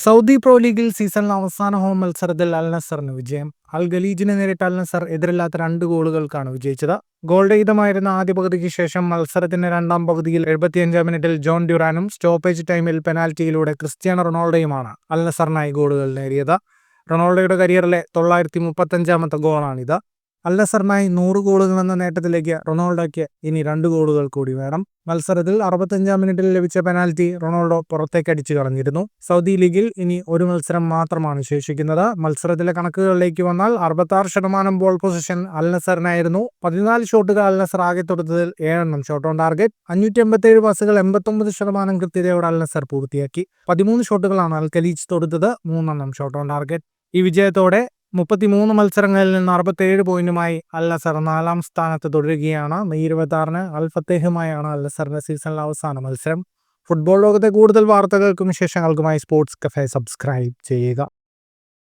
Saudi pro ലീഗിൽ സീസണിലെ അവസാന ഹോം മത്സരത്തിൽ അൽ നസറിന് വിജയം. അൽ ഖലീജിനെ നേരിട്ട അൽ നസർ എതിരില്ലാത്ത 2 ഗോളുകൾക്കാണ് വിജയിച്ചത്. ഗോൾ രഹിതമായിരുന്ന ആദ്യ പകുതിക്ക് ശേഷം മത്സരത്തിന്റെ രണ്ടാം പകുതിയിൽ 75-ാം മിനിറ്റിൽ ജോൺ ഡ്യൂറാനും സ്റ്റോപ്പേജ് ടൈമിൽ പെനാൽറ്റിയിലൂടെ ക്രിസ്ത്യാനോ റൊണാൾഡോയുമാണ് അൽ നസറിനായി ഗോളുകൾ നേടിയത്. റൊണാൾഡോയുടെ കരിയറിലെ 935-ാമത്തെ ഗോളാണിത്. അൽ നസറിനായി 100 ഗോളുകൾ എന്ന നേട്ടത്തിലേക്ക് റൊണാൾഡോയ്ക്ക് ഇനി 2 ഗോളുകൾ കൂടി വേണം. മത്സരത്തിൽ 65-ാം മിനിറ്റിൽ ലഭിച്ച പെനാൽറ്റി റൊണാൾഡോ പുറത്തേക്കടിച്ചു കളഞ്ഞിരുന്നു. സൗദി ലീഗിൽ ഇനി ഒരു മത്സരം മാത്രമാണ് ശേഷിക്കുന്നത്. മത്സരത്തിലെ കണക്കുകളിലേക്ക് വന്നാൽ 66% ബോൾ പൊസിഷൻ അൽ നസറിനായിരുന്നു. 14 ഷോട്ടുകൾ അൽ നസർ ആകെ തൊടുത്തതിൽ 7 ഷോട്ട് ഓൺ ടാർഗറ്റ്. 587 പാസുകൾ 89% കൃത്യതയോടെ അൽ നസർ പൂർത്തിയാക്കി. 13 ഷോട്ടുകളാണ് അൽ ഖലീജ് തൊടുത്തത്, 3 ഷോട്ട് ഓൺ ടാർഗറ്റ്. ഈ വിജയത്തോടെ 33 മത്സരങ്ങളിൽ നിന്ന് 67 പോയിന്റുമായി അൽ നസർ 4-ാം സ്ഥാനത്ത് തുടരുകയാണ്. മെയ് 26-ന് അൽ ഫത്തേഹുമായാണ് അൽ നസറിന്റെ സീസണിലെ അവസാന മത്സരം. ഫുട്ബോൾ ലോകത്തെ കൂടുതൽ വാർത്തകൾക്കും വിശേഷങ്ങൾക്കുമായി സ്പോർട്സ് കഫേ സബ്സ്ക്രൈബ് ചെയ്യുക.